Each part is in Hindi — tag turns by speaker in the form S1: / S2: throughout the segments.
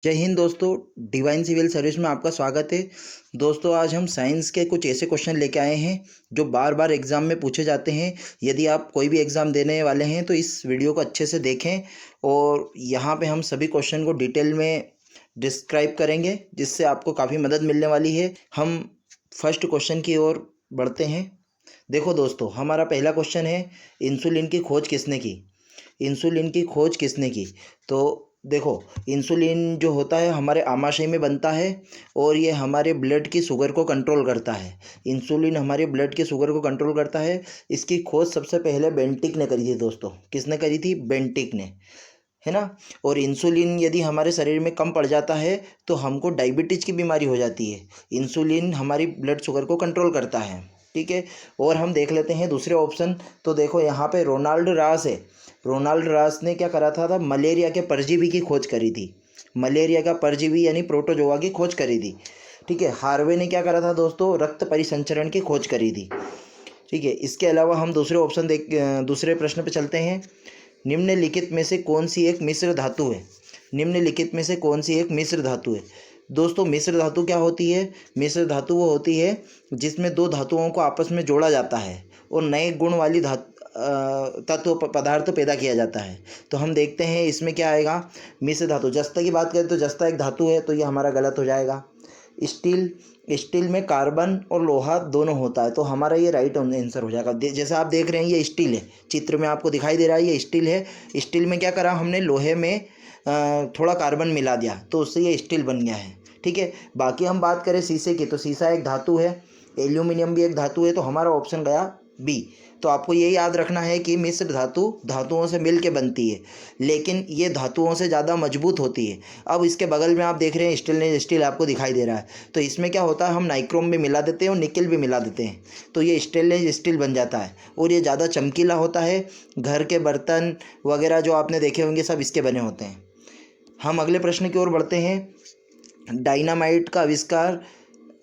S1: जय हिंद दोस्तों। डिवाइन सिविल सर्विस में आपका स्वागत है। दोस्तों आज हम साइंस के कुछ ऐसे क्वेश्चन लेके आए हैं जो बार बार एग्ज़ाम में पूछे जाते हैं। यदि आप कोई भी एग्ज़ाम देने वाले हैं तो इस वीडियो को अच्छे से देखें और यहाँ पे हम सभी क्वेश्चन को डिटेल में डिस्क्राइब करेंगे जिससे आपको काफ़ी मदद मिलने वाली है। हम फर्स्ट क्वेश्चन की ओर बढ़ते हैं। देखो दोस्तों, हमारा पहला क्वेश्चन है, इंसुलिन की खोज किसने की। इंसुलिन की खोज किसने की? तो देखो, इंसुलिन जो होता है हमारे आमाशय में बनता है और ये हमारे ब्लड की शुगर को कंट्रोल करता है। इंसुलिन हमारे ब्लड की शुगर को कंट्रोल करता है। इसकी खोज सबसे पहले बेंटिक ने करी थी दोस्तों। किसने करी थी? बेंटिक ने, है ना। और इंसुलिन यदि हमारे शरीर में कम पड़ जाता है तो हमको डायबिटीज़ की बीमारी हो जाती है। इंसुलिन हमारी ब्लड शुगर को कंट्रोल करता है, ठीक है। और हम देख लेते हैं दूसरे ऑप्शन। तो देखो यहाँ पे रोनाल्ड रास है। रोनाल्ड रास ने क्या करा था मलेरिया के परजीवी की खोज करी थी। मलेरिया का परजीवी यानी प्रोटोजोआ की खोज करी थी, ठीक है। हार्वे ने क्या करा था दोस्तों? रक्त परिसंचरण की खोज करी थी, ठीक है। इसके अलावा हम दूसरे प्रश्न पे चलते हैं। निम्नलिखित में से कौन सी एक मिश्र धातु है? निम्नलिखित में से कौन सी एक मिश्र धातु है? दोस्तों मिश्र धातु क्या होती है? मिश्र धातु वो होती है जिसमें दो धातुओं को आपस में जोड़ा जाता है और नए गुण वाली तत्व पदार्थ पैदा किया जाता है। तो हम देखते हैं इसमें क्या आएगा। मिश्र धातु, जस्ता की बात करें तो जस्ता एक धातु है, तो ये हमारा गलत हो जाएगा। स्टील, स्टील में कार्बन और लोहा दोनों होता है, तो हमारा ये राइट आंसर हो जाएगा। जैसे आप देख रहे हैं ये स्टील है, चित्र में आपको दिखाई दे रहा है ये स्टील है। स्टील में क्या करा हमने? लोहे में थोड़ा कार्बन मिला दिया तो उससे ये स्टील बन गया है, ठीक है। बाकी हम बात करें शीशे की, तो शीशा एक धातु है, एल्यूमिनियम भी एक धातु है, तो हमारा ऑप्शन गया बी। तो आपको ये याद रखना है कि मिश्र धातु धातुओं से मिल के बनती है, लेकिन ये धातुओं से ज़्यादा मजबूत होती है। अब इसके बगल में आप देख रहे हैं स्टील आपको दिखाई दे रहा है, तो इसमें क्या होता है, हम नाइक्रोम भी मिला देते हैं और निकेल भी मिला देते हैं, तो ये स्टेनलेस स्टील बन जाता है और ये ज़्यादा चमकीला होता है। घर के बर्तन वगैरह जो आपने देखे होंगे सब इसके बने होते हैं। हम अगले प्रश्न की ओर बढ़ते हैं। डायनामाइट का आविष्कार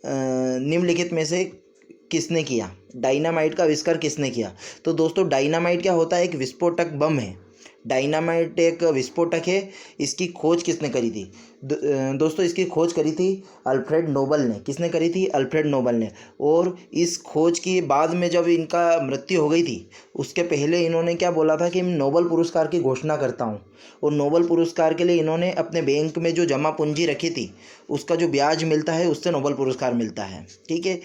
S1: निम्नलिखित में से किसने किया? डायनामाइट का आविष्कार किसने किया? तो दोस्तों डायनामाइट क्या होता है? एक विस्फोटक बम है। डायनामाइट एक विस्फोटक है। इसकी खोज किसने करी थी? दोस्तों इसकी खोज करी थी अल्फ्रेड नोबल ने। किसने करी थी? अल्फ्रेड नोबल ने। और इस खोज की बाद में जब इनका मृत्यु हो गई थी उसके पहले इन्होंने क्या बोला था कि मैं नोबल पुरस्कार की घोषणा करता हूँ। और नोबल पुरस्कार के लिए इन्होंने अपने बैंक में जो जमा पूंजी रखी थी उसका जो ब्याज मिलता है उससे नोबल पुरस्कार मिलता है, ठीक है।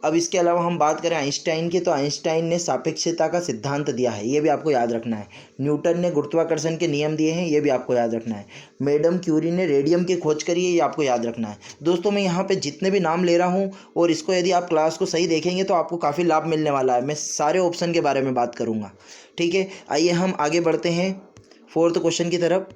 S1: अब इसके अलावा हम बात करें आइंस्टाइन की, तो आइंस्टाइन ने सापेक्षता का सिद्धांत दिया है, ये भी आपको याद रखना है। न्यूटन ने गुरुत्वाकर्षण के नियम दिए हैं, ये भी आपको याद रखना है। मैडम क्यूरी ने रेडियम की खोज करी है, ये आपको याद रखना है। दोस्तों मैं यहाँ पे जितने भी नाम ले रहा हूँ और इसको यदि आप क्लास को सही देखेंगे तो आपको काफ़ी लाभ मिलने वाला है। मैं सारे ऑप्शन के बारे में बात करूँगा, ठीक है। आइए हम आगे बढ़ते हैं फोर्थ क्वेश्चन की तरफ।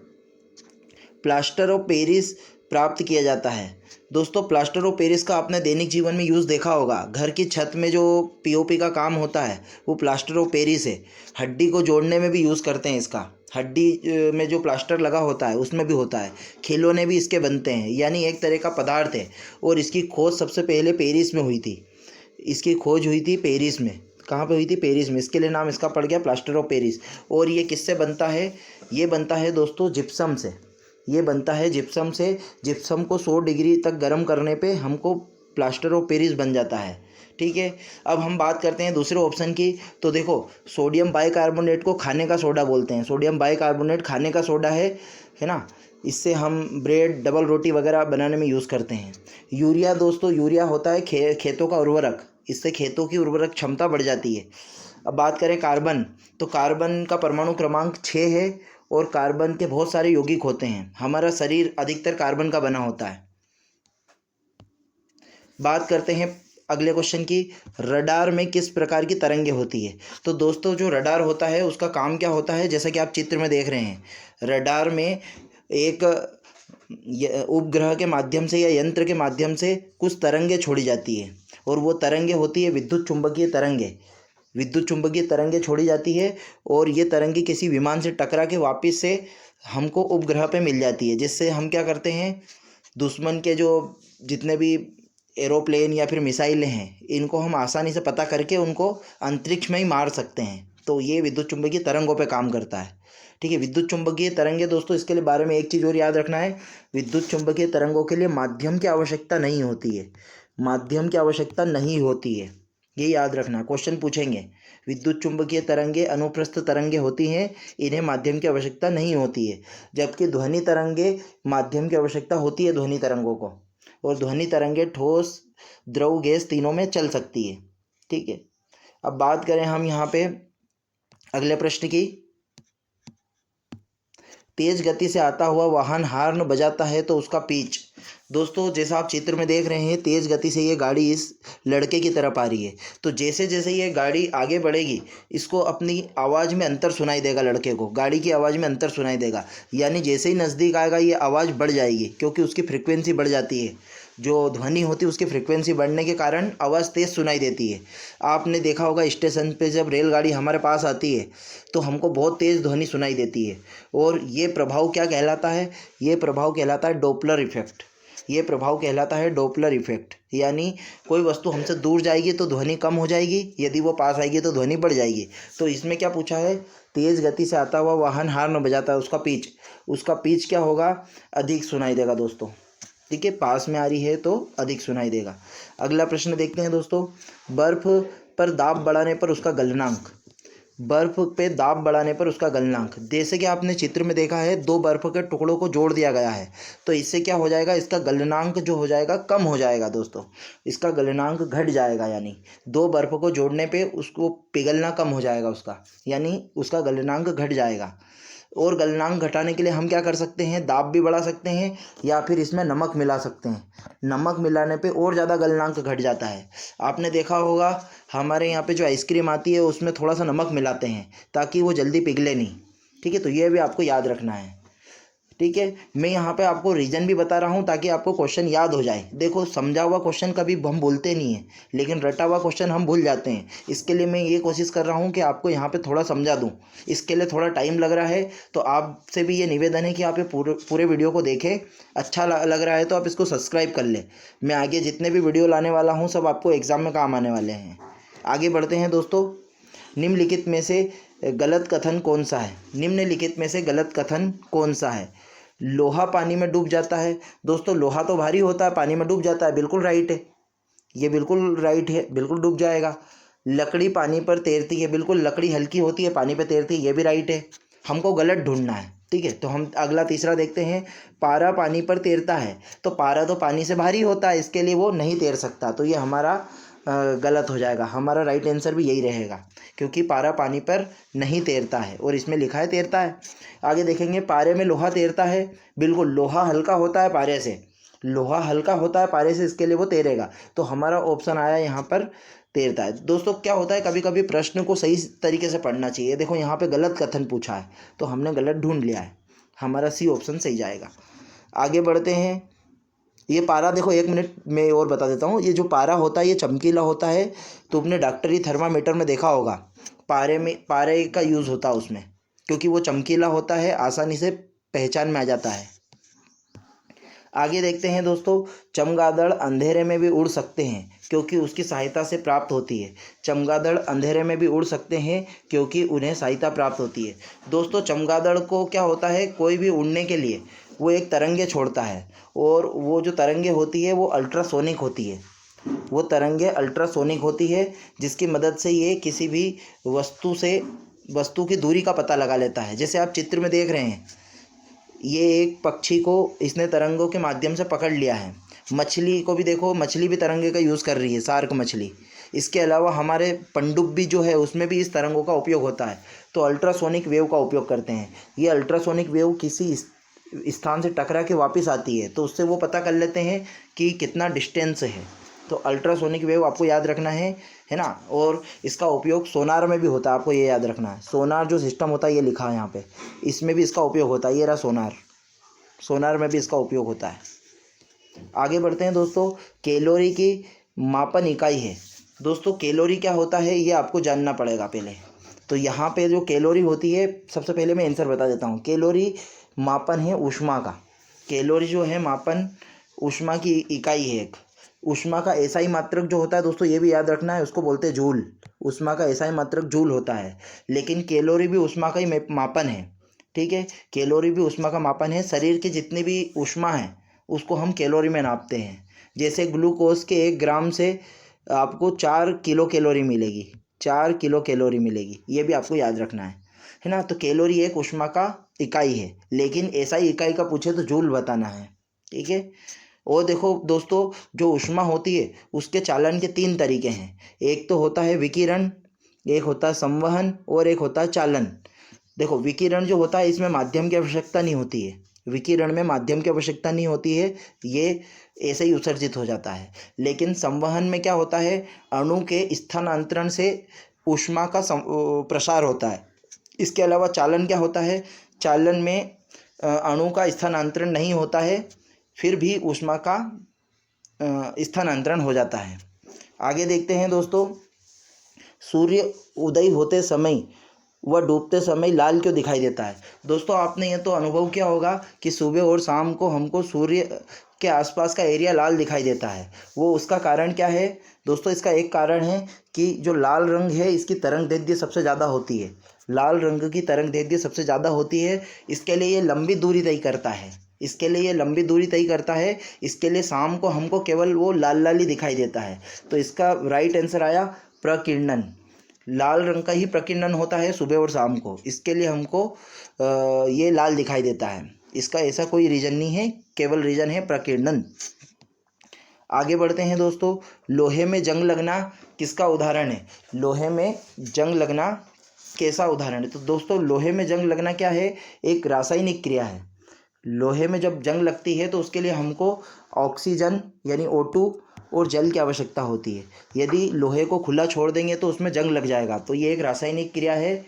S1: प्लास्टर ऑफ पेरिस प्राप्त किया जाता है। दोस्तों प्लास्टर ऑफ पेरिस का आपने दैनिक जीवन में यूज़ देखा होगा। घर की छत में जो पीओपी का काम होता है वो प्लास्टर ऑफ पेरिस है। हड्डी को जोड़ने में भी यूज़ करते हैं इसका। हड्डी में जो प्लास्टर लगा होता है उसमें भी होता है। खिलौने भी इसके बनते हैं, यानी एक तरह का पदार्थ है। और इसकी खोज सबसे पहले पेरिस में हुई थी। इसकी खोज हुई थी पेरिस में। कहाँ पे हुई थी? पेरिस में। इसके लिए नाम इसका पड़ गया प्लास्टर ऑफ पेरिस। और ये किससे बनता है? ये बनता है दोस्तों जिप्सम से। ये बनता है जिप्सम से। जिप्सम को 100 डिग्री तक गर्म करने पे हमको प्लास्टर ऑफ पेरिस बन जाता है, ठीक है। अब हम बात करते हैं दूसरे ऑप्शन की। तो देखो सोडियम बाइकार्बोनेट को खाने का सोडा बोलते हैं। सोडियम बाइकार्बोनेट खाने का सोडा है ना। इससे हम ब्रेड, डबल रोटी वगैरह बनाने में यूज़ करते हैं। यूरिया दोस्तों, यूरिया होता है खेतों का उर्वरक। इससे खेतों की उर्वरक क्षमता बढ़ जाती है। अब बात करें कार्बन, तो कार्बन का परमाणु क्रमांक 6 है और कार्बन के बहुत सारे यौगिक होते हैं। हमारा शरीर अधिकतर कार्बन का बना होता है। बात करते हैं अगले क्वेश्चन की। रडार में किस प्रकार की तरंगे होती है? तो दोस्तों जो रडार होता है उसका काम क्या होता है, जैसा कि आप चित्र में देख रहे हैं। रडार में एक उपग्रह के माध्यम से या यंत्र के माध्यम से कुछ तरंगे छोड़ी जाती है और वो तरंगे होती है विद्युत चुंबकीय तरंगे। विद्युत चुंबकीय तरंगे छोड़ी जाती है और ये तरंगे किसी विमान से टकरा के वापस से हमको उपग्रह पे मिल जाती है, जिससे हम क्या करते हैं, दुश्मन के जो जितने भी एरोप्लेन या फिर मिसाइलें हैं इनको हम आसानी से पता करके उनको अंतरिक्ष में ही मार सकते हैं। तो ये विद्युत चुंबकीय तरंगों पे काम करता है, ठीक है। विद्युत चुंबकीय तरंगे दोस्तों, इसके लिए बारे में एक चीज़ और याद रखना है, विद्युत चुंबकीय तरंगों के लिए माध्यम की आवश्यकता नहीं होती है, माध्यम की आवश्यकता नहीं होती है, ये याद रखना। क्वेश्चन पूछेंगे, विद्युत चुंबकीय तरंगे अनुप्रस्थ तरंगे होती हैं, इन्हें माध्यम की आवश्यकता नहीं होती है, जबकि ध्वनि तरंगे माध्यम की आवश्यकता होती है ध्वनि तरंगों को, और ध्वनि तरंगे ठोस, द्रव, गैस तीनों में चल सकती है, ठीक है। अब बात करें हम यहाँ पे अगले प्रश्न की, तेज गति से आता हुआ वाहन हॉर्न बजाता है तो उसका पिच। दोस्तों जैसा आप चित्र में देख रहे हैं, तेज गति से ये गाड़ी इस लड़के की तरफ आ रही है, तो जैसे जैसे ये गाड़ी आगे बढ़ेगी इसको अपनी आवाज़ में अंतर सुनाई देगा, लड़के को गाड़ी की आवाज़ में अंतर सुनाई देगा, यानी जैसे ही नज़दीक आएगा ये आवाज़ बढ़ जाएगी, क्योंकि उसकी फ्रिक्वेंसी बढ़ जाती है, जो ध्वनि होती है उसकी फ्रिक्वेंसी बढ़ने के कारण आवाज़ तेज़ सुनाई देती है। आपने देखा होगा स्टेशन पे जब रेलगाड़ी हमारे पास आती है तो हमको बहुत तेज़ ध्वनि सुनाई देती है, और ये प्रभाव क्या कहलाता है, ये प्रभाव कहलाता है डोपलर इफेक्ट, ये प्रभाव कहलाता है डोपलर इफेक्ट। यानी कोई वस्तु हमसे दूर जाएगी तो ध्वनि कम हो जाएगी, यदि वो पास आएगी तो ध्वनि बढ़ जाएगी। तो इसमें क्या पूछा है, तेज़ गति से आता हुआ वाहन हॉर्न बजाता है, उसका पिच क्या होगा, अधिक सुनाई देगा दोस्तों, ठीक है। पास में आ रही है तो अधिक सुनाई देगा। अगला प्रश्न देखते हैं दोस्तों, बर्फ पर दाब बढ़ाने पर उसका गलनांक, बर्फ पे दाब बढ़ाने पर उसका गलनांक, जैसे कि आपने चित्र में देखा है, दो बर्फ के टुकड़ों को जोड़ दिया गया है, तो इससे क्या हो जाएगा, इसका गलनांक जो हो जाएगा कम हो जाएगा दोस्तों, इसका गलनांक घट जाएगा, यानी दो बर्फ को जोड़ने पे उसको पिघलना कम हो जाएगा उसका, यानी उसका गलनांक घट जाएगा। और गलनांक घटाने के लिए हम क्या कर सकते हैं, दाब भी बढ़ा सकते हैं, या फिर इसमें नमक मिला सकते हैं, नमक मिलाने पे और ज़्यादा गलनांक घट जाता है। आपने देखा होगा हमारे यहाँ पे जो आइसक्रीम आती है उसमें थोड़ा सा नमक मिलाते हैं ताकि वो जल्दी पिघले नहीं, ठीक है। तो ये भी आपको याद रखना है, ठीक है। मैं यहाँ पे आपको रीज़न भी बता रहा हूँ ताकि आपको क्वेश्चन याद हो जाए। देखो समझा हुआ क्वेश्चन कभी हम भूलते नहीं हैं, लेकिन रटा हुआ क्वेश्चन हम भूल जाते हैं। इसके लिए मैं ये कोशिश कर रहा हूँ कि आपको यहाँ पे थोड़ा समझा दूँ, इसके लिए थोड़ा टाइम लग रहा है, तो आपसे भी ये निवेदन है कि आप ये पूरे वीडियो को देखें। अच्छा लग रहा है तो आप इसको सब्सक्राइब कर लें। मैं आगे जितने भी वीडियो लाने वाला हूँ सब आपको एग्ज़ाम में काम आने वाले हैं। आगे बढ़ते हैं दोस्तों, निम्नलिखित में से गलत कथन कौन सा है, निम्नलिखित में से गलत कथन कौन सा है। लोहा पानी में डूब जाता है, दोस्तों लोहा तो भारी होता है, पानी में डूब जाता है, बिल्कुल राइट है, ये बिल्कुल राइट है, बिल्कुल डूब जाएगा। लकड़ी पानी पर तैरती है, बिल्कुल लकड़ी हल्की होती है, पानी पर तैरती है, ये भी राइट है। हमको गलत ढूंढना है, ठीक है। तो हम अगला तीसरा देखते हैं, पारा पानी पर तैरता है, तो पारा तो पानी से भारी होता है, इसके लिए वो नहीं तैर सकता, तो ये हमारा गलत हो जाएगा। हमारा राइट आंसर भी यही रहेगा, क्योंकि पारा पानी पर नहीं तैरता है, और इसमें लिखा है तैरता है। आगे देखेंगे, पारे में लोहा तैरता है, बिल्कुल लोहा हल्का होता है पारे से, लोहा हल्का होता है पारे से, इसके लिए वो तैरेगा, तो हमारा ऑप्शन आया यहाँ पर तैरता है। दोस्तों क्या होता है, कभी कभी प्रश्न को सही तरीके से पढ़ना चाहिए। देखो यहाँ पे गलत कथन पूछा है तो हमने गलत ढूंढ लिया है, हमारा सी ऑप्शन सही जाएगा। आगे बढ़ते हैं, ये पारा देखो, एक मिनट में और बता देता हूँ, ये जो पारा होता है ये चमकीला होता है, तो अपने डॉक्टरी थर्मामीटर में देखा होगा, पारे का यूज़ होता है उसमें, क्योंकि वो चमकीला होता है, आसानी से पहचान में आ जाता है। आगे देखते हैं दोस्तों, चमगादड़ अंधेरे में भी उड़ सकते हैं क्योंकि उसकी सहायता से प्राप्त होती है। चमगादड़ अंधेरे में भी उड़ सकते हैं क्योंकि उन्हें सहायता प्राप्त होती है। दोस्तों चमगादड़ को क्या होता है, कोई भी उड़ने के लिए वो एक तरंगे छोड़ता है, और वो जो तरंगे होती है वो अल्ट्रासोनिक होती है, वो तरंगे अल्ट्रासोनिक होती है, जिसकी मदद से ये किसी भी वस्तु की दूरी का पता लगा लेता है। जैसे आप चित्र में देख रहे हैं, ये एक पक्षी को इसने तरंगों के माध्यम से पकड़ लिया है। मछली को भी देखो, मछली भी तरंगे का यूज़ कर रही है, शार्क मछली। इसके अलावा हमारे पनडुब्बी जो है उसमें भी इस तरंगों का उपयोग होता है, तो अल्ट्रासोनिक वेव का उपयोग करते हैं। ये अल्ट्रासोनिक वेव किसी स्थान से टकरा के वापस आती है, तो उससे वो पता कर लेते हैं कि कितना डिस्टेंस है। तो अल्ट्रासोनिक वेव आपको याद रखना है ना। और इसका उपयोग सोनार में भी होता है, आपको ये याद रखना है। सोनार जो सिस्टम होता है ये लिखा है यहाँ पे, इसमें भी इसका उपयोग होता है। ये रहा सोनार में भी इसका उपयोग होता है। आगे बढ़ते हैं दोस्तों, कैलोरी की मापन इकाई है। दोस्तों कैलोरी क्या होता है ये आपको जानना पड़ेगा पहले। तो यहाँ पे जो कैलोरी होती है, सबसे पहले मैं आंसर बता देता हूँ। कैलोरी मापन है ऊष्मा का, कैलोरी जो है मापन ऊष्मा की इकाई है एक। ऊष्मा का एसआई मात्रक जो होता है दोस्तों, ये भी याद रखना है, उसको बोलते हैं जूल। ऊष्मा का एसआई मात्रक जूल होता है, लेकिन कैलोरी भी ऊष्मा का ही मापन है, ठीक है। कैलोरी भी ऊष्मा का मापन है। शरीर की जितनी भी ऊष्मा है उसको हम कैलोरी में नापते हैं। जैसे ग्लूकोज के 1 ग्राम से आपको 4 किलो कैलोरी मिलेगी, 4 किलो कैलोरी मिलेगी, ये भी आपको याद रखना है ना। तो कैलोरी एक ऊष्मा का इकाई है, लेकिन ऐसा ही इकाई का पूछे तो जूल बताना है, ठीक है। और देखो दोस्तों, जो ऊष्मा होती है उसके चालन के 3 तरीके हैं। एक तो होता है विकिरण, एक होता है संवहन और एक होता है चालन। देखो विकिरण जो होता है इसमें माध्यम की आवश्यकता नहीं होती है, विकिरण में माध्यम की आवश्यकता नहीं होती है, ये ऐसे ही उत्सर्जित हो जाता है। लेकिन संवहन में क्या होता है, अणु के स्थानांतरण से ऊष्मा का प्रसार होता है। इसके अलावा चालन क्या होता है, चालन में अणु का स्थानांतरण नहीं होता है, फिर भी ऊष्मा का स्थानांतरण हो जाता है। आगे देखते हैं दोस्तों, सूर्य उदय होते समय व डूबते समय लाल क्यों दिखाई देता है। दोस्तों आपने ये तो अनुभव किया होगा कि सुबह और शाम को हमको सूर्य के आसपास का एरिया लाल दिखाई देता है। वो उसका कारण क्या है दोस्तों, इसका एक कारण है कि जो लाल रंग है इसकी तरंगदैर्घ्य सबसे ज़्यादा होती है, लाल रंग की तरंगदैर्घ्य सबसे ज़्यादा होती है। इसके लिए ये लंबी दूरी तय करता है, इसके लिए ये लंबी दूरी तय करता है। इसके लिए शाम को हमको केवल वो लाल लाल ही दिखाई देता है। तो इसका राइट आंसर आया प्रकीर्णन। लाल रंग का ही प्रकीर्णन होता है सुबह और शाम को, इसके लिए हमको ये लाल दिखाई देता है। इसका ऐसा कोई रीज़न नहीं है, केवल रीज़न है प्रकीर्णन। आगे बढ़ते हैं दोस्तों, लोहे में जंग लगना किसका उदाहरण है। लोहे में जंग लगना कैसा उदाहरण है। तो दोस्तों लोहे में जंग लगना क्या है, एक रासायनिक क्रिया है। लोहे में जब जंग लगती है तो उसके लिए हमको ऑक्सीजन यानी O2 और जल की आवश्यकता होती है। यदि लोहे को खुला छोड़ देंगे तो उसमें जंग लग जाएगा। तो ये एक रासायनिक क्रिया है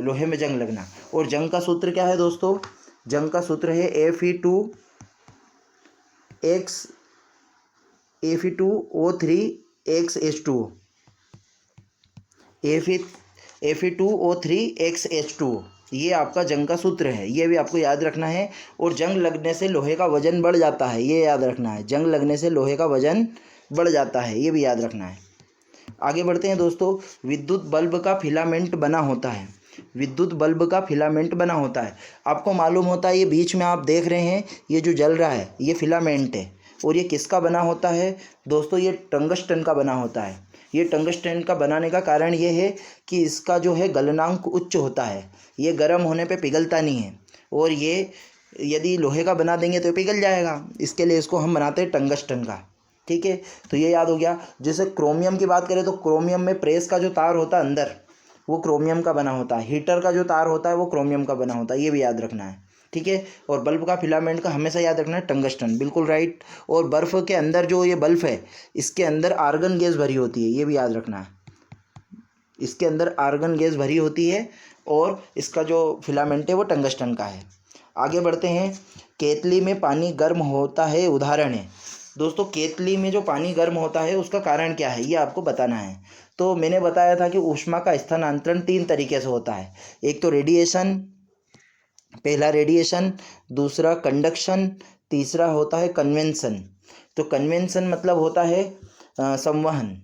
S1: लोहे में जंग लगना। और जंग का सूत्र क्या है दोस्तों, जंग का सूत्र है Fe2O3XH2O, Fe2O3XH2O, ये आपका जंग का सूत्र है, ये भी आपको याद रखना है। और जंग लगने से लोहे का वजन बढ़ जाता है, ये याद रखना है। जंग लगने से लोहे का वजन बढ़ जाता है, ये भी याद रखना है। आगे बढ़ते हैं दोस्तों, विद्युत बल्ब का फिलामेंट बना होता है। विद्युत बल्ब का फिलामेंट बना होता है। आपको मालूम होता है, ये बीच में आप देख रहे हैं ये जो जल रहा है ये फिलामेंट है। और ये किसका बना होता है दोस्तों, ये टंगस्टन का बना होता है। ये टंगस्टन का बनाने का कारण ये है कि इसका जो है गलनांक उच्च होता है, ये गर्म होने पे पिघलता नहीं है। और ये यदि लोहे का बना देंगे तो पिघल जाएगा, इसके लिए इसको हम बनाते हैं टंगस्टन का, ठीक है। तो ये याद हो गया। जैसे क्रोमियम की बात करें तो क्रोमियम में प्रेस का जो तार होता है अंदर वो क्रोमियम का बना होता है, हीटर का जो तार होता है वो क्रोमियम का बना होता है, ये भी याद रखना है, ठीक है। और बल्ब का फिलामेंट का हमेशा याद रखना है टंगस्टन, बिल्कुल राइट। और बर्फ़ के अंदर जो ये बल्ब है इसके अंदर आर्गन गैस भरी होती है, ये भी याद रखना है, इसके अंदर आर्गन गैस भरी होती है और इसका जो फिलामेंट है वो टंगस्टन का है। आगे बढ़ते हैं, केतली में पानी गर्म होता है उदाहरण है। दोस्तों केतली में जो पानी गर्म होता है उसका कारण क्या है ये आपको बताना है। तो मैंने बताया था कि ऊष्मा का स्थानांतरण 3 तरीके से होता है। एक तो रेडिएशन, पहला रेडिएशन, दूसरा कंडक्शन, तीसरा होता है कन्वेंशन। तो कन्वेंशन मतलब होता है संवहन।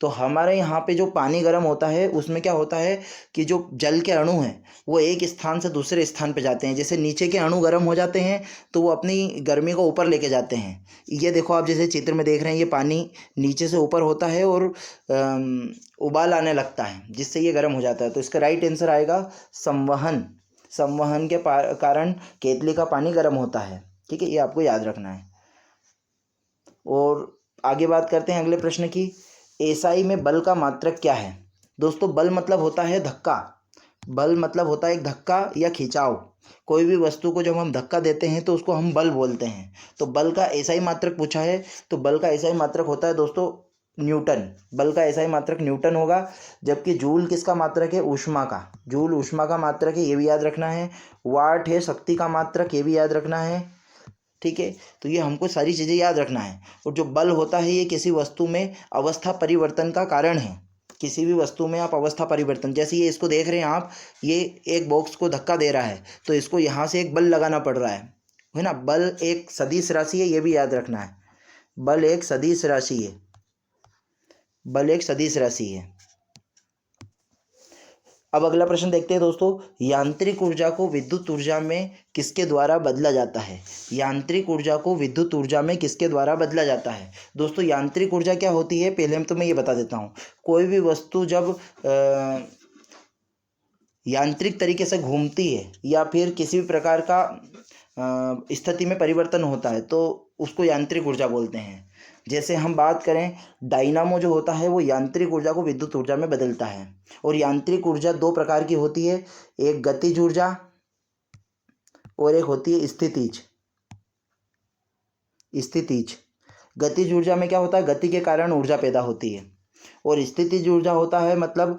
S1: तो हमारे यहाँ पे जो पानी गर्म होता है उसमें क्या होता है कि जो जल के अणु हैं वो एक स्थान से दूसरे स्थान पे जाते हैं। जैसे नीचे के अणु गर्म हो जाते हैं तो वो अपनी गर्मी को ऊपर लेके जाते हैं। ये देखो आप जैसे चित्र में देख रहे हैं, ये पानी नीचे से ऊपर होता है और उबाल आने लगता है जिससे ये गर्म हो जाता है। तो इसका राइट आंसर आएगा संवहन। संवहन के कारण केतली का पानी गर्म होता है, ठीक है, ये आपको याद रखना है। और आगे बात करते हैं अगले प्रश्न की, एसआई में बल का मात्रक क्या है। दोस्तों बल मतलब होता है धक्का, बल मतलब होता है एक धक्का या खिंचाव। कोई भी वस्तु को जब हम धक्का देते हैं तो उसको हम बल बोलते हैं। तो बल का एसआई मात्रक पूछा है, तो बल का एसआई मात्रक होता है दोस्तों न्यूटन। बल का एसआई मात्रक न्यूटन होगा। जबकि जूल किसका मात्रक है, ऊष्मा का, जूल ऊष्मा का मात्रक है, ये भी याद रखना है। वाट है शक्ति का मात्रक, ये भी याद रखना है, ठीक है। तो ये हमको सारी चीज़ें याद रखना है। और जो बल होता है ये किसी वस्तु में अवस्था परिवर्तन का कारण है। किसी भी वस्तु में आप अवस्था परिवर्तन, जैसे ये इसको देख रहे हैं आप, ये एक बॉक्स को धक्का दे रहा है तो इसको यहाँ से एक बल लगाना पड़ रहा है ना। बल एक सदिश राशि है, ये भी याद रखना है। बल एक सदिश राशि है, बल एक सदिश राशि है। अब अगला प्रश्न देखते हैं दोस्तों, यांत्रिक ऊर्जा को विद्युत ऊर्जा में किसके द्वारा बदला जाता है? यांत्रिक ऊर्जा को विद्युत ऊर्जा में किसके द्वारा बदला जाता है? दोस्तों यांत्रिक ऊर्जा क्या होती है, पहले तो मैं ये बता देता हूँ। कोई भी वस्तु जब यांत्रिक तरीके से घूमती है या फिर किसी भी प्रकार का स्थिति में परिवर्तन होता है तो उसको यांत्रिक ऊर्जा बोलते हैं। जैसे हम बात करें, डायनामो जो होता है वो यांत्रिक ऊर्जा को विद्युत ऊर्जा में बदलता है। और यांत्रिक ऊर्जा दो प्रकार की होती है, एक गतिज ऊर्जा और एक होती है स्थितिज। गतिज ऊर्जा में क्या होता है, गति के कारण ऊर्जा पैदा होती है, और स्थितिज ऊर्जा होता है मतलब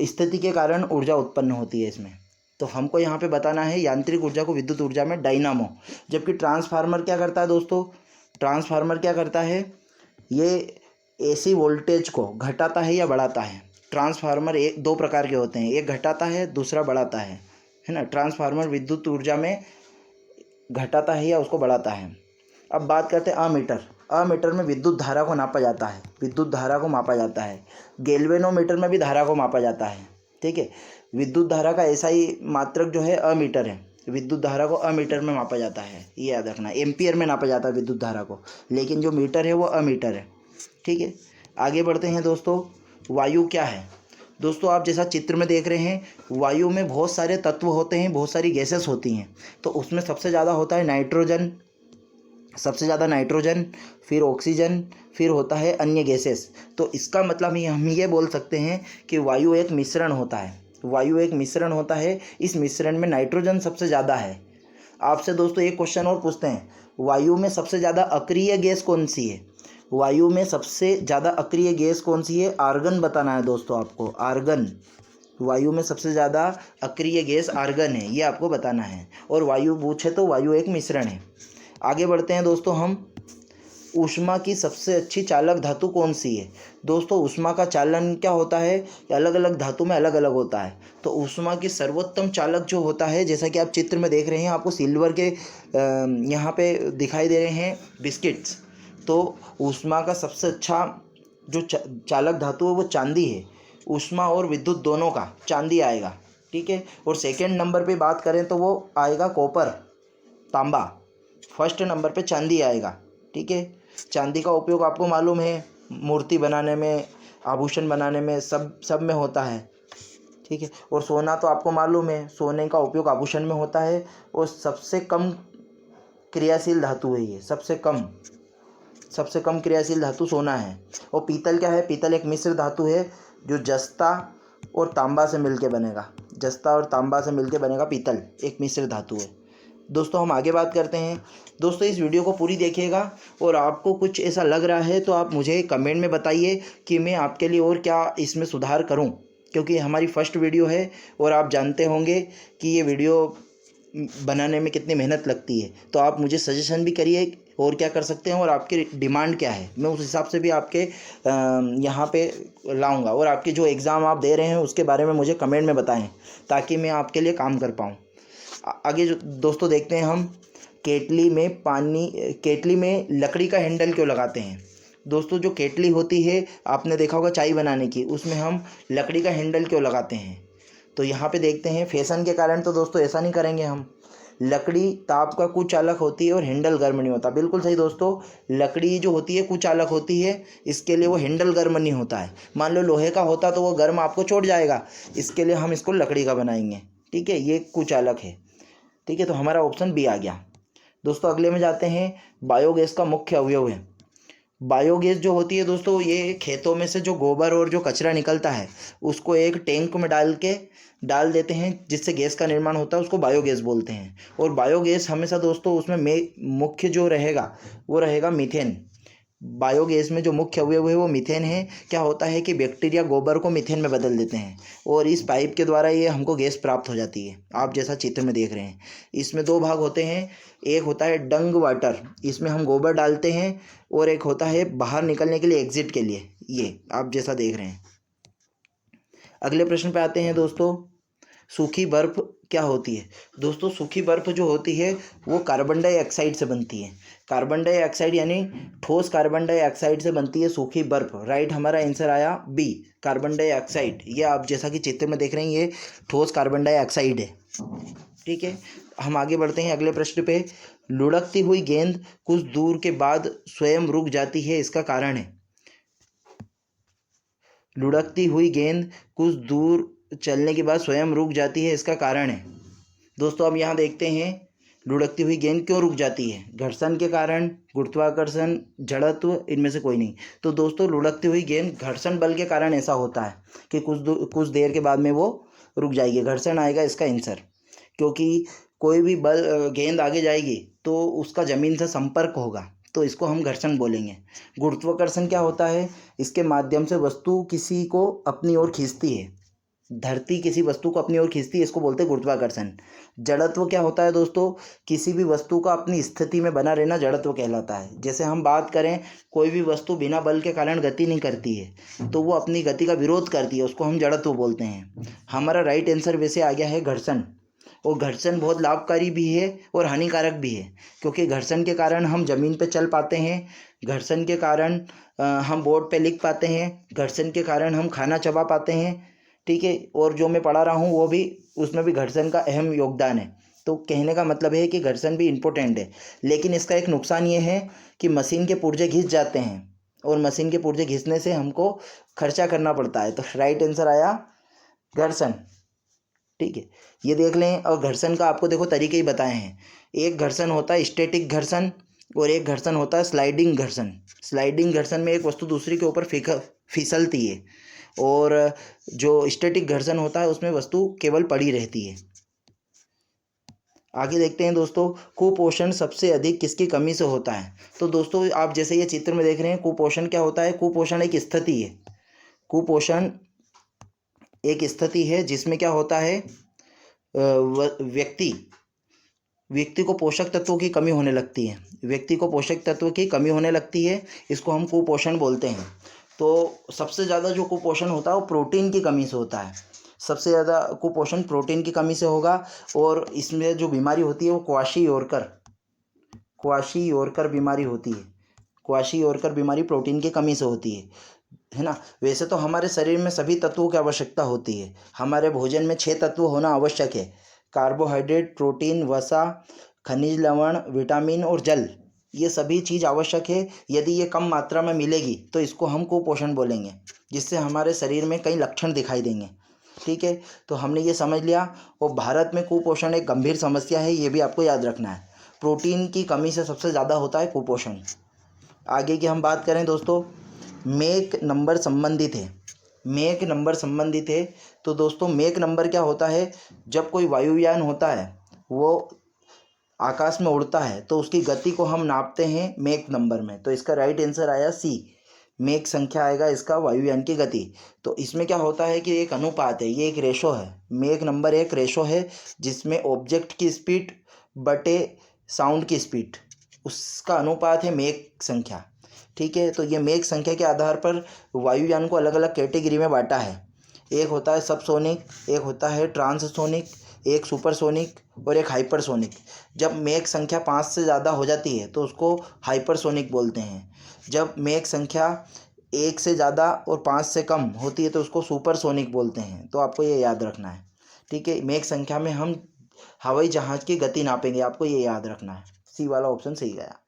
S1: स्थिति के कारण ऊर्जा उत्पन्न होती है इसमें। तो हमको यहाँ पे बताना है यांत्रिक ऊर्जा को विद्युत ऊर्जा में डायनामो। जबकि ट्रांसफार्मर क्या करता है दोस्तों, ट्रांसफार्मर क्या करता है, ये एसी वोल्टेज को घटाता है या बढ़ाता है। ट्रांसफार्मर दो प्रकार के होते हैं, एक घटाता है दूसरा बढ़ाता है ना। ट्रांसफार्मर विद्युत ऊर्जा में घटाता है या उसको बढ़ाता है। अब बात करते हैं अमीटर। अमीटर में विद्युत धारा को नापा जाता है, विद्युत धारा को मापा जाता है। गैल्वेनोमीटर में भी धारा को मापा जाता है, ठीक है। विद्युत धारा का ऐसा ही मात्रक जो है अमीटर है, विद्युत धारा को अमीटर में मापा जाता है, ये याद रखना। एम्पियर में नापा जाता है विद्युत धारा को, लेकिन जो मीटर है वो अमीटर है, ठीक है। आगे बढ़ते हैं दोस्तों, वायु क्या है? दोस्तों आप जैसा चित्र में देख रहे हैं, वायु में बहुत सारे तत्व होते हैं, बहुत सारी गैसेस होती हैं। तो उसमें सबसे ज़्यादा होता है नाइट्रोजन, फिर ऑक्सीजन, फिर होता है अन्य गैसेस। तो इसका मतलब हम ये बोल सकते हैं कि वायु एक मिश्रण होता है, वायु एक मिश्रण होता है। इस मिश्रण में नाइट्रोजन सबसे ज़्यादा है। आपसे दोस्तों एक क्वेश्चन और पूछते हैं, वायु में सबसे ज़्यादा अक्रिय गैस कौन सी है? वायु में सबसे ज़्यादा अक्रिय गैस कौन सी है? आर्गन बताना है दोस्तों आपको, आर्गन। वायु में सबसे ज़्यादा अक्रिय गैस आर्गन है, ये आपको बताना है। और वायु पूछे तो वायु एक मिश्रण है। आगे बढ़ते हैं दोस्तों हम, ऊष्मा की सबसे अच्छी चालक धातु कौन सी है? दोस्तों ऊष्मा का चालन क्या होता है, अलग अलग धातु में अलग अलग होता है। तो ऊष्मा की सर्वोत्तम चालक जो होता है, जैसा कि आप चित्र में देख रहे हैं, आपको सिल्वर के यहाँ पे दिखाई दे रहे हैं बिस्किट्स। तो ऊष्मा का सबसे अच्छा जो चालक धातु है वो चांदी है। ऊष्मा और विद्युत दोनों का चांदी आएगा, ठीक है। और सेकेंड नंबर पे बात करें तो वो आएगा कॉपर, तांबा। फर्स्ट नंबर पे चांदी आएगा, ठीक है। चांदी का उपयोग आपको मालूम है, मूर्ति बनाने में, आभूषण बनाने में, सब में होता है, ठीक है। और सोना तो आपको मालूम है, सोने का उपयोग आभूषण में होता है। और सबसे कम क्रियाशील धातु है ये, सबसे कम क्रियाशील धातु सोना है। और पीतल क्या है? पीतल एक मिश्र धातु है जो जस्ता और तांबा से मिलके बनेगा, पीतल एक मिश्र धातु है। दोस्तों हम आगे बात करते हैं। दोस्तों इस वीडियो को पूरी देखिएगा, और आपको कुछ ऐसा लग रहा है तो आप मुझे कमेंट में बताइए कि मैं आपके लिए और क्या इसमें सुधार करूं, क्योंकि हमारी फर्स्ट वीडियो है और आप जानते होंगे कि ये वीडियो बनाने में कितनी मेहनत लगती है। तो आप मुझे सजेशन भी करिए और क्या कर सकते हैं, और आपकी डिमांड क्या है, मैं उस हिसाब से भी आपके यहाँ पे लाऊंगा। और आपके जो एग्ज़ाम आप दे रहे हैं उसके बारे में मुझे कमेंट में बताएं, ताकि मैं आपके लिए काम कर पाऊँ। आगे जो दोस्तों देखते हैं हम, केतली में लकड़ी का हैंडल क्यों लगाते हैं? दोस्तों जो केतली होती है, आपने देखा होगा चाय बनाने की, उसमें हम लकड़ी का हैंडल क्यों लगाते हैं? तो यहाँ पे देखते हैं, फैशन के कारण तो दोस्तों ऐसा नहीं करेंगे हम। लकड़ी ताप का कुचालक होती है और हैंडल गर्म नहीं होता। बिल्कुल सही दोस्तों, लकड़ी जो होती है कुचालक होती है, इसके लिए वो हैंडल गर्म नहीं होता है। मान लो लोहे का होता तो वो गर्म आपको छोड़ जाएगा, इसके लिए हम इसको लकड़ी का बनाएंगे, ठीक है। ये कुचालक है, ठीक है। तो हमारा ऑप्शन बी आ गया। दोस्तों अगले में जाते हैं, बायोगैस का मुख्य अवयव है। बायोगैस जो होती है दोस्तों, ये खेतों में से जो गोबर और जो कचरा निकलता है उसको एक टैंक में डाल देते हैं, जिससे गैस का निर्माण होता है, उसको बायोगैस बोलते हैं। और बायोगैस हमेशा दोस्तों उसमें मुख्य जो रहेगा वो रहेगा मीथेन। बायोगैस में जो मुख्य अवयव है वो मीथेन है। क्या होता है कि बैक्टीरिया गोबर को मीथेन में बदल देते हैं, और इस पाइप के द्वारा ये हमको गैस प्राप्त हो जाती है, आप जैसा चित्र में देख रहे हैं। इसमें दो भाग होते हैं, एक होता है डंग वाटर, इसमें हम गोबर डालते हैं, और एक होता है बाहर निकलने के लिए, एग्जिट के लिए, ये आप जैसा देख रहे हैं। अगले प्रश्न पे आते हैं दोस्तों, सूखी बर्फ़ क्या होती है? दोस्तों सूखी बर्फ़ जो होती है वो कार्बन डाइऑक्साइड से बनती है। कार्बन डाइऑक्साइड यानी ठोस कार्बन डाइऑक्साइड से बनती है सूखी बर्फ़। राइट, हमारा आंसर आया बी, कार्बन डाइऑक्साइड। ये आप जैसा कि चित्र में देख रहे हैं, ये ठोस कार्बन डाइऑक्साइड है। ठीक है, हम आगे बढ़ते हैं अगले प्रश्न पे। लुढ़कती हुई गेंद कुछ दूर के बाद स्वयं रुक जाती है, इसका कारण है? लुढ़कती हुई गेंद कुछ दूर चलने के बाद स्वयं रुक जाती है, इसका कारण है? दोस्तों अब यहाँ देखते हैं लुढ़कती हुई गेंद क्यों रुक जाती है। घर्षण के कारण, गुरुत्वाकर्षण, जड़त्व, इनमें से कोई नहीं। तो दोस्तों लुढ़कती हुई गेंद घर्षण बल के कारण ऐसा होता है कि कुछ देर के बाद में वो रुक जाएगी। घर्षण आएगा इसका आंसर, क्योंकि कोई भी गेंद आगे जाएगी तो उसका ज़मीन से संपर्क होगा, तो इसको हम घर्षण बोलेंगे। गुरुत्वाकर्षण क्या होता है? इसके माध्यम से वस्तु किसी को अपनी ओर खींचती है। धरती किसी वस्तु को अपनी ओर खींचती है, इसको बोलते हैं गुरुत्वाकर्षण। जड़त्व क्या होता है दोस्तों? किसी भी वस्तु का अपनी स्थिति में बना रहना जड़त्व कहलाता है। जैसे हम बात करें, कोई भी वस्तु बिना बल के कारण गति नहीं करती है, तो वो अपनी गति का विरोध करती है, उसको हम जड़त्व बोलते हैं। हमारा राइट आंसर वैसे आ गया है घर्षण। और घर्षण बहुत लाभकारी भी है और हानिकारक भी है, क्योंकि घर्षण के कारण हम ज़मीन पे चल पाते हैं, घर्षण के कारण हम बोर्ड पे लिख पाते हैं, घर्षण के कारण हम खाना चबा पाते हैं। ठीक है, और जो मैं पढ़ा रहा हूँ वो भी, उसमें भी घर्षण का अहम योगदान है। तो कहने का मतलब है कि घर्षण भी इम्पोर्टेंट है। लेकिन इसका एक नुकसान ये है कि मशीन के पुर्जे घिस जाते हैं, और मशीन के पुर्जे घिसने से हमको खर्चा करना पड़ता है। तो राइट आंसर आया घर्षण। ठीक है, ये देख लें। और घर्षण का आपको देखो तरीके ही बताए हैं। एक घर्षण होता है स्टैटिक घर्षण, और एक घर्षण होता है स्लाइडिंग घर्षण। स्लाइडिंग घर्षण में एक वस्तु दूसरी के ऊपर फिसलती है, और जो स्टैटिक घर्षण होता है उसमें वस्तु केवल पड़ी रहती है। आगे देखते हैं दोस्तों, कुपोषण सबसे अधिक किसकी कमी से होता है? तो दोस्तों आप जैसे ये चित्र में देख रहे हैं, कुपोषण क्या होता है? कुपोषण एक स्थिति है। कुपोषण एक स्थिति है जिसमें क्या होता है, व्यक्ति को पोषक तत्वों की कमी होने लगती है। व्यक्ति को पोषक तत्व की कमी होने लगती है, इसको हम कुपोषण बोलते हैं। तो सबसे ज़्यादा जो कुपोषण होता है वो प्रोटीन की कमी से होता है। सबसे ज़्यादा कुपोषण प्रोटीन की कमी से होगा। और इसमें जो बीमारी होती है वो क्वाशी योरकर बीमारी होती है। क्वाशी योरकर बीमारी प्रोटीन की कमी से होती है ना। वैसे तो हमारे शरीर में सभी तत्वों की आवश्यकता होती है। हमारे भोजन में 6 तत्व होना आवश्यक है: कार्बोहाइड्रेट, प्रोटीन, वसा, खनिज लवण, विटामिन और जल। ये सभी चीज़ आवश्यक है। यदि ये कम मात्रा में मिलेगी तो इसको हम कुपोषण बोलेंगे, जिससे हमारे शरीर में कई लक्षण दिखाई देंगे। ठीक है, तो हमने ये समझ लिया। और भारत में कुपोषण एक गंभीर समस्या है, ये भी आपको याद रखना है। प्रोटीन की कमी से सबसे ज़्यादा होता है कुपोषण। आगे की हम बात करें दोस्तों, मेक नंबर संबंधित है। मेक नंबर संबंधित है, तो दोस्तों मेक नंबर क्या होता है? जब कोई वायुयान होता है वो आकाश में उड़ता है तो उसकी गति को हम नापते हैं मेक नंबर में। तो इसका राइट आंसर आया सी, मेक संख्या आएगा इसका वायुयान की गति। तो इसमें क्या होता है कि एक अनुपात है, ये एक रेशो है। मेक नंबर एक रेशो है जिसमें ऑब्जेक्ट की स्पीड बटे साउंड की स्पीड, उसका अनुपात है मेक संख्या। ठीक है, तो ये मेक संख्या के आधार पर वायुयान को अलग अलग कैटेगरी में बांटा है। एक होता है सबसोनिक, एक होता है ट्रांससोनिक, एक सुपरसोनिक और एक हाइपरसोनिक। जब मेक संख्या 5 से ज़्यादा हो जाती है तो उसको हाइपरसोनिक बोलते हैं। जब मेक संख्या 1 से ज़्यादा और 5 से कम होती है तो उसको सुपरसोनिक बोलते हैं। तो आपको ये याद रखना है। ठीक है, मेक संख्या में हम हवाई जहाज़ की गति नापेंगे, आपको ये याद रखना है। सी वाला ऑप्शन सही गया।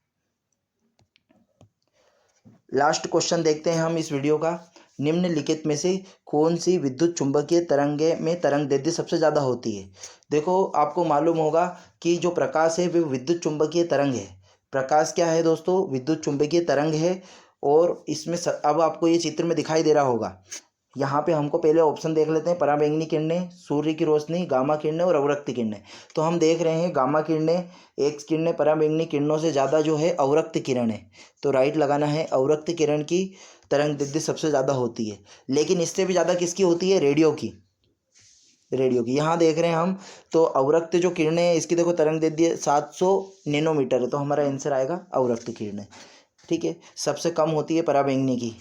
S1: लास्ट क्वेश्चन देखते हैं हम इस वीडियो का। निम्नलिखित में से कौन सी विद्युत चुंबकीय तरंगे में तरंग दैर्ध्य सबसे ज़्यादा होती है? देखो आपको मालूम होगा कि जो प्रकाश है वो विद्युत चुंबकीय तरंग है। प्रकाश क्या है दोस्तों? विद्युत चुंबकीय तरंग है। और इसमें अब आपको ये चित्र में दिखाई दे रहा होगा। यहाँ पे हमको पहले ऑप्शन देख लेते हैं। पराबैंगनी किरणें, सूर्य की रोशनी, गामा किरणें और अवरक्त किरणें। तो हम देख रहे हैं गामा किरणें, एक्स किरणें पराबैंगनी किरणों से ज़्यादा जो है अवरक्त किरण है। तो राइट लगाना है, अवरक्त किरण की तरंग दैर्ध्य सबसे ज़्यादा होती है। लेकिन इससे भी ज़्यादा किसकी होती है? रेडियो की। यहाँ देख रहे हैं हम, तो अवरक्त जो किरणें हैं इसकी देखो तरंग दैर्ध्य 700 नैनोमीटर है। तो हमारा आंसर आएगा अवरक्त किरणें। ठीक है, सबसे कम होती है पराबैंगनी की।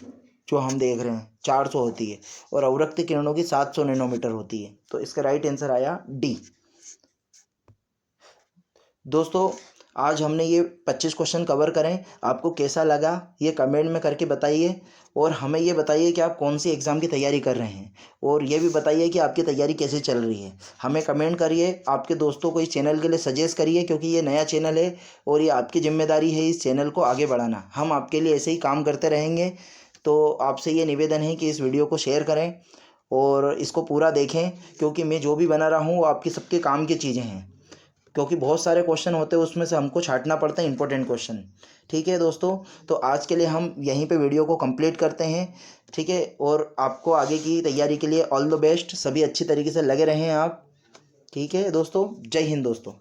S1: जो हम देख रहे हैं 400 होती है और अवरक्त किरणों की 700 नैनोमीटर होती है। तो इसका राइट आंसर आया डी। दोस्तों आज हमने ये 25 क्वेश्चन कवर करें। आपको कैसा लगा ये कमेंट में करके बताइए और हमें ये बताइए कि आप कौन सी एग्ज़ाम की तैयारी कर रहे हैं और ये भी बताइए कि आपकी तैयारी कैसे चल रही है। हमें कमेंट करिए, आपके दोस्तों को इस चैनल के लिए सजेस्ट करिए क्योंकि ये नया चैनल है और ये आपकी जिम्मेदारी है इस चैनल को आगे बढ़ाना। हम आपके लिए ऐसे ही काम करते रहेंगे। तो आपसे ये निवेदन है कि इस वीडियो को शेयर करें और इसको पूरा देखें क्योंकि मैं जो भी बना रहा हूँ वो आपके सबके काम की चीज़ें हैं, क्योंकि बहुत सारे क्वेश्चन होते हैं उसमें से हमको छांटना पड़ता है इंपॉर्टेंट क्वेश्चन। ठीक है दोस्तों, तो आज के लिए हम यहीं पे वीडियो को कंप्लीट करते हैं। ठीक है, और आपको आगे की तैयारी के लिए ऑल द बेस्ट। सभी अच्छी तरीके से लगे रहें आप। ठीक है दोस्तों, जय हिंद दोस्तों।